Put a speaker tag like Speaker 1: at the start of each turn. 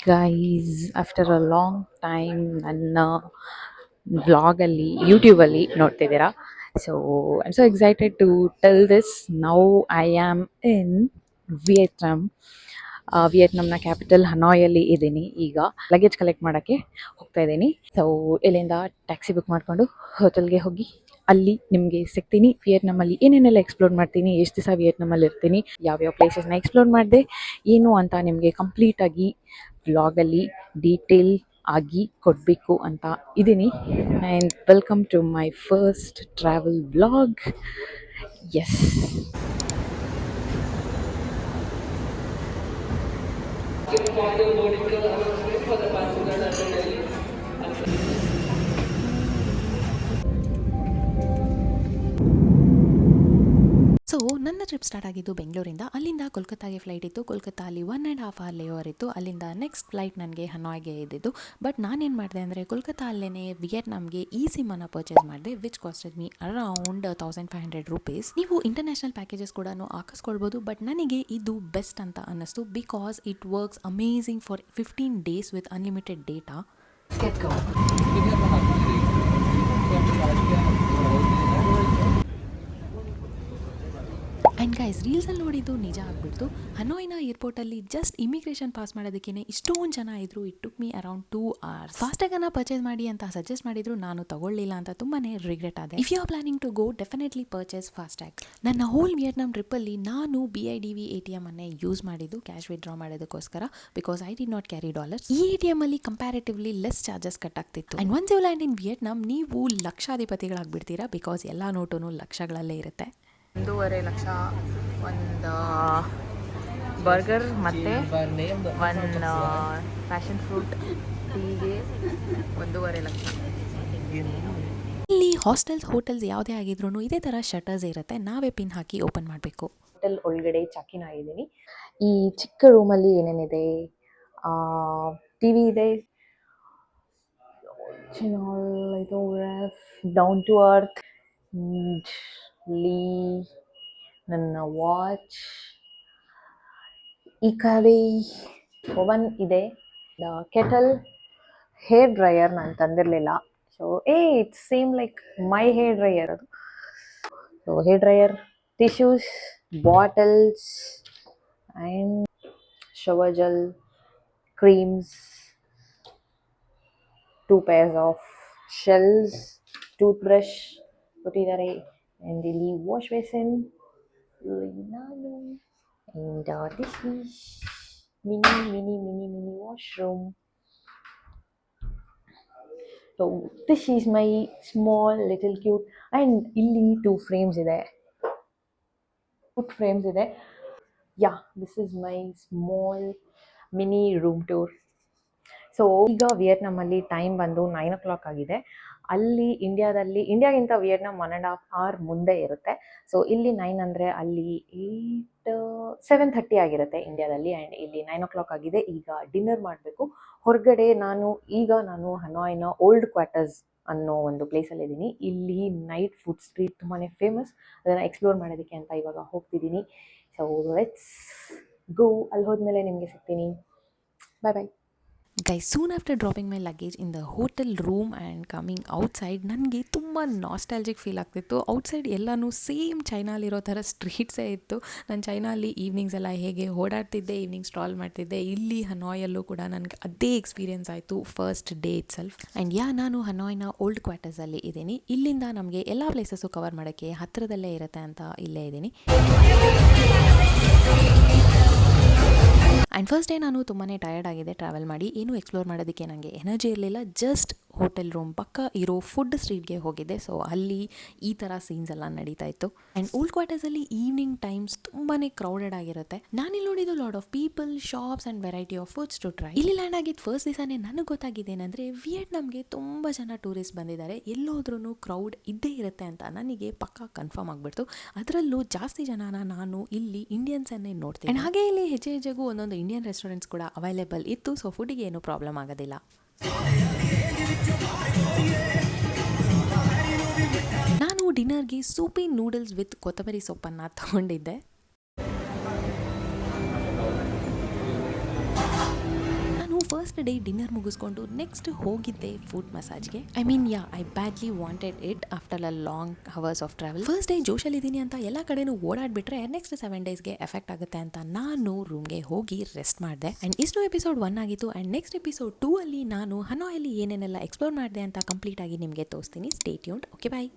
Speaker 1: Guys, after a long time ನನ್ನ ವ್ಲಾಗಲ್ಲಿ ಯೂಟ್ಯೂಬಲ್ಲಿ ನೋಡ್ತಿದ್ದೀರಾ. So I am so excited to tell this. Now I am in Vietnam. ವಿಯೆಟ್ನಾಂನ capital ಹನಾಯಲ್ಲಿ ಇದ್ದೀನಿ. ಈಗ ಲಗೇಜ್ ಕಲೆಕ್ಟ್ ಮಾಡೋಕ್ಕೆ ಹೋಗ್ತಾ ಇದ್ದೀನಿ. ಸೊ ಇಲ್ಲಿಂದ ಟ್ಯಾಕ್ಸಿ ಬುಕ್ ಮಾಡಿಕೊಂಡು ಹೋಟೆಲ್ಗೆ ಹೋಗಿ ಅಲ್ಲಿ ನಿಮಗೆ ಸಿಗ್ತೀನಿ. ವಿಯೆಟ್ನಾಮಲ್ಲಿ ಏನೇನೆಲ್ಲ ಎಕ್ಸ್ಪ್ಲೋರ್ ಮಾಡ್ತೀನಿ, ಎಷ್ಟು ದಿವಸ ವಿಯೆಟ್ನಾಮಲ್ಲಿ ಇರ್ತೀನಿ, ಯಾವ್ಯಾವ ಪ್ಲೇಸಸ್ನ ಎಕ್ಸ್ಪ್ಲೋರ್ ಮಾಡಿದೆ ಏನು ಅಂತ ನಿಮಗೆ ಕಂಪ್ಲೀಟಾಗಿ ವ್ಲಾಗಲ್ಲಿ ಡೀಟೇಲ್ ಆಗಿ ಕೊಡಬೇಕು ಅಂತ ಇದ್ದೀನಿ. And welcome to my first travel vlog. Yes,
Speaker 2: so ನನ್ನ ಟ್ರಿಪ್ ಸ್ಟಾರ್ಟ್ ಆಗಿದ್ದು ಬೆಂಗಳೂರಿಂದ. ಅಲ್ಲಿಂದ ಕೋಲ್ಕತ್ತಾಗೆ ಫ್ಲೈಟ್ ಇತ್ತು. ಕೋಲ್ಕತ್ತಾಲ್ಲಿ 1.5 hour ಲೇಓವರ್ ಇತ್ತು. ಅಲ್ಲಿಂದ ನೆಕ್ಸ್ಟ್ ಫ್ಲೈಟ್ ನನಗೆ ಹನಾಯ್ಗೆ ಇದ್ದಿದ್ದು. ಬಟ್ ನಾನೇನು ಮಾಡಿದೆ ಅಂದರೆ ಕೋಲ್ಕತ್ತಾ ಅಲ್ಲೇ ವಿಯೆಟ್ನಾಂಗೆ ಈ ಸಿಮ್ಮನ್ನು ಪರ್ಚೇಸ್ ಮಾಡಿದೆ, which costed me around 1500 rupees. ನೀವು ಇಂಟರ್ನ್ಯಾಷನಲ್ ಪ್ಯಾಕೇಜಸ್ ಕೂಡ ಹಾಕಿಸ್ಕೊಳ್ಬೋದು, ಬಟ್ ನನಗೆ ಇದು ಬೆಸ್ಟ್ ಅಂತ ಅನ್ನಿಸ್ತು because it works amazing for 15 days with unlimited data. And guys, ರೀಲ್ಸಲ್ಲಿ ನೋಡಿದ್ದು ನಿಜ ಆಗಿಬಿಡ್ತು. ಹನೋಯ್ನ ಏರ್ಪೋರ್ಟಲ್ಲಿ ಜಸ್ಟ್ ಇಮಿಗ್ರೇಷನ್ ಪಾಸ್ ಮಾಡೋದಕ್ಕೇ ಇಷ್ಟೊಂದು ಜನ ಇದ್ರು. It took me around 2 hours. ಫಾಸ್ಟ್ಯಾಗನ್ನು ಪರ್ಚೇಸ್ ಮಾಡಿ ಅಂತ ಸಜೆಸ್ಟ್ ಮಾಡಿದ್ರು, ನಾನು ತಗೊಳ್ಳಿಲ್ಲ ಅಂತ ತುಂಬಾ ರಿಗ್ರೆಟ್ ಆದೆ. If you are planning to go, definitely purchase FASTag. ನನ್ನ ಹೋಲ್ ವಿಯೆಟ್ನಾಂ ಟ್ರಿಪ್ಪಲ್ಲಿ ನಾನು BIDV ATM ಅನ್ನೇ ಯೂಸ್ ಮಾಡಿದ್ದು ಕ್ಯಾಶ್ ವಿತ್ಡ್ರಾ ಮಾಡೋದಕ್ಕೋಸ್ಕರ, because I did not carry dollars. ಈ ATM ಅಲ್ಲಿ ಕಂಪ್ಯಾರಿಟಿವ್ಲಿ ಲೆಸ್ ಚಾರ್ಜಸ್ ಕಟ್ ಆಗ್ತಿತ್ತು. And once you land in Vietnam, ನೀವು ಲಕ್ಷಾಧಿಪತಿಗಳಾಗ್ಬಿಡ್ತೀರಾ, ಬಿಕಾಸ್ ಎಲ್ಲ ನೋಟುನು ಲಕ್ಷಗಳಲ್ಲೇ ಇರುತ್ತೆ.
Speaker 1: 1.5 ಲಕ್ಷ ಒಂದು ಬರ್ಗರ್ ಮತ್ತು ಒಂದು ಪ್ಯಾಷನ್ ಫ್ರೂಟ್ ಟೀಗೆ 1.5 ಲಕ್ಷ.
Speaker 2: ಇಲ್ಲಿ ಹೋಟೆಲ್ಸ್ ಯಾವುದೇ ಆಗಿದ್ರು ಇದೇ ಥರ ಶಟರ್ಸ್ ಇರುತ್ತೆ, ನಾವೇ ಪಿನ್ ಹಾಕಿ ಓಪನ್ ಮಾಡಬೇಕು.
Speaker 1: ಹೋಟೆಲ್ ಒಳಗಡೆ ಚೆಕ್-ಇನ್ ಆಗಿದ್ದೀನಿ. ಈ ಚಿಕ್ಕ ರೂಮಲ್ಲಿ ಏನೇನಿದೆ, TV ಇದೆ, ಇದು ಡೌನ್ ಟು ಅರ್ತ್, ನನ್ನ ವಾಚ್, ಈ ಕಡೆ ಓವನ್ ಇದೆ, ಕೆಟಲ್, ಹೇರ್ ಡ್ರೈಯರ್ ನಾನು ತಂದಿರಲಿಲ್ಲ. So it's same like my hair dryer ಅದು. So hair dryer, tissues, bottles and shower gel, creams, 2 pairs of shells, tooth brush ಕೊಟ್ಟಿದ್ದಾರೆ. ಆ್ಯಂಡ್ ಇಲ್ಲಿ ವಾಶ್ ಬೇಸಿನ್, ನಾನು and this is mini washroom. So this is my small little cute. And ಇಲ್ಲಿ 2 frames ಇದೆ, yeah this is my small mini room tour. So ಈಗ ವಿಯೆಟ್ನಾಮಲ್ಲಿ time ಬಂದು 9 o'clock ಆಗಿದೆ. ಅಲ್ಲಿ ಇಂಡಿಯಾಗಿಂತ Vietnam 1.5 hour ಮುಂದೆ ಇರುತ್ತೆ. ಸೊ ಇಲ್ಲಿ 9 ಅಂದರೆ ಅಲ್ಲಿ 7:30 ಆಗಿರುತ್ತೆ ಇಂಡಿಯಾದಲ್ಲಿ. ಆ್ಯಂಡ್ ಇಲ್ಲಿ 9 o'clock ಆಗಿದೆ. ಈಗ ಡಿನ್ನರ್ ಮಾಡಬೇಕು ಹೊರಗಡೆ. ನಾನು ಹನಾಯ್ನ ಓಲ್ಡ್ ಕ್ವಾರ್ಟರ್ಸ್ ಅನ್ನೋ ಒಂದು ಪ್ಲೇಸಲ್ಲಿದ್ದೀನಿ. ಇಲ್ಲಿ ನೈಟ್ ಫುಡ್ ಸ್ಟ್ರೀಟ್ ತುಂಬಾ ಫೇಮಸ್. ಅದನ್ನು ಎಕ್ಸ್ಪ್ಲೋರ್ ಮಾಡೋದಕ್ಕೆ ಅಂತ ಇವಾಗ ಹೋಗ್ತಿದ್ದೀನಿ. So let's go. ಅಲ್ಲಿ ಹೋದ್ಮೇಲೆ ನಿಮಗೆ ಸಿಗ್ತೀನಿ. Bye.
Speaker 2: Guys, soon after dropping my luggage in the hotel room and coming outside, ನನಗೆ ತುಂಬ ನಾಸ್ಟಾಲ್ಜಿಕ್ ಫೀಲ್ ಆಗ್ತಿತ್ತು. ಔಟ್ಸೈಡ್ ಎಲ್ಲನೂ ಸೇಮ್ ಚೈನಾಲಿರೋ ಥರ ಸ್ಟ್ರೀಟ್ಸೇ ಇತ್ತು. ನಾನು ಚೈನಾಲಿ ಈವ್ನಿಂಗ್ಸ್ ಎಲ್ಲ ಹೇಗೆ ಓಡಾಡ್ತಿದ್ದೆ, ಈವ್ನಿಂಗ್ ಸ್ಟ್ರಾಲ್ ಮಾಡ್ತಿದ್ದೆ, ಇಲ್ಲಿ ಹನಾಯಲ್ಲೂ ಕೂಡ ನನಗೆ ಅದೇ ಎಕ್ಸ್ಪೀರಿಯನ್ಸ್ ಆಯಿತು first day it self. And ನಾನು ಹನಾಯ್ನ ಓಲ್ಡ್ ಕ್ವಾರ್ಟರ್ಸಲ್ಲಿ ಇದ್ದೀನಿ. ಇಲ್ಲಿಂದ ನಮಗೆ ಎಲ್ಲ ಪ್ಲೇಸಸ್ಸು ಕವರ್ ಮಾಡೋಕ್ಕೆ ಹತ್ತಿರದಲ್ಲೇ ಇರುತ್ತೆ ಅಂತ ಇಲ್ಲೇ ಇದ್ದೀನಿ. ಆ್ಯಂಡ್ ಫಸ್ಟ್ ಡೇ ನಾನು ತುಂಬಾ ಟಯರ್ಡ್ ಆಗಿದೆ ಟ್ರಾವೆಲ್ ಮಾಡಿ. ಏನೂ ಎಕ್ಸ್ಪ್ಲೋರ್ ಮಾಡೋದಕ್ಕೆ ನನಗೆ ಎನರ್ಜಿ ಇರಲಿಲ್ಲ. ಜಸ್ಟ್ ಹೋಟೆಲ್ ರೂಮ್ ಪಕ್ಕ ಇರೋ ಫುಡ್ ಸ್ಟ್ರೀಟ್ಗೆ ಹೋಗಿದ್ದೆ. ಸೊ ಅಲ್ಲಿ ಈ ಥರ ಸೀನ್ಸ್ ಎಲ್ಲ ನಡೀತಾ ಇತ್ತು. ಆ್ಯಂಡ್ ಓಲ್ಡ್ ಕ್ವಾರ್ಟರ್ಸಲ್ಲಿ ಈವ್ನಿಂಗ್ ಟೈಮ್ಸ್ ತುಂಬಾ ಕ್ರೌಡೆಡ್ ಆಗಿರುತ್ತೆ. ನಾನಿಲ್ಲಿ ನೋಡಿದ್ದು lot of people, shops and variety of foods to try. ಇಲ್ಲಿ ಲ್ಯಾಂಡ್ ಆಗಿದ್ದು ಫಸ್ಟ್ ದಿವಸನೇ ನನಗೆ ಗೊತ್ತಾಗಿದ್ದೇನೆಂದರೆ ವಿಯೆಟ್ನಾಂಗೆ ತುಂಬ ಜನ ಟೂರಿಸ್ಟ್ ಬಂದಿದ್ದಾರೆ, ಎಲ್ಲೋದ್ರೂ ಕ್ರೌಡ್ ಇದ್ದೇ ಇರುತ್ತೆ ಅಂತ ನನಗೆ ಪಕ್ಕ ಕನ್ಫರ್ಮ್ ಆಗಿಬಿಡ್ತು. ಅದರಲ್ಲೂ ಜಾಸ್ತಿ ಜನನ ನಾನು ಇಲ್ಲಿ ಇಂಡಿಯನ್ಸನ್ನೇ ನೋಡ್ತೀನಿ. ಆ್ಯಂಡ್ ಹಾಗೆ ಇಲ್ಲಿ ಹೆಜ್ಜೆಗೂ ಒಂದೊಂದು ಇಂಡಿಯನ್ ರೆಸ್ಟೋರೆಂಟ್ಸ್ ಕೂಡ ಅವೈಲೇಬಲ್ ಇತ್ತು. ಸೊ ಫುಡ್ಡಿಗೆ ಏನೂ ಪ್ರಾಬ್ಲಮ್ ಆಗೋದಿಲ್ಲ. ನಾನು ಡಿನ್ನರ್ಗೆ ಸೂಪಿ ನೂಡಲ್ಸ್ ವಿತ್ ಕೊತ್ತಂಬರಿ ಸೊಪ್ಪನ್ನು ತಗೊಂಡಿದ್ದೆ. ಫಸ್ಟ್ ಡೇ ಡಿನ್ನರ್ ಮುಗಿಸ್ಕೊಂಡು ನೆಕ್ಸ್ಟ್ ಹೋಗಿದ್ದೆ ಫುಡ್ ಮಸಾಜ್ಗೆ. I badly wanted it after a long hours of travel. First day ಜೋಶಲ್ಲಿದ್ದೀನಿ ಅಂತ ಎಲ್ಲ ಕಡೆನೂ ಓಡಾಡ್ಬಿಟ್ರೆ ನೆಕ್ಸ್ಟ್ 7 ಡೇಸ್ಗೆ ಎಫೆಕ್ಟ್ ಆಗುತ್ತೆ ಅಂತ ನಾನು ರೂಮ್ಗೆ ಹೋಗಿ ರೆಸ್ಟ್ ಮಾಡಿದೆ. ಆ್ಯಂಡ್ ಇಷ್ಟು ಎಪಿಸೋಡ್ 1 ಆಗಿತ್ತು. ಆ್ಯಂಡ್ ನೆಕ್ಸ್ಟ್ ಎಪಿಸೋಡ್ 2 ಅಲ್ಲಿ ನಾನು ಹನೋಯಲ್ಲಿ ಏನೇನೆಲ್ಲ ಎಕ್ಸ್ಪ್ಲೋರ್ ಮಾಡಿದೆ ಅಂತ ಕಂಪ್ಲೀಟ್ ಆಗಿ ನಿಮಗೆ ತೋರಿಸ್ತೀನಿ. Stay tuned. ಓಕೆ, ಬಾಯ್.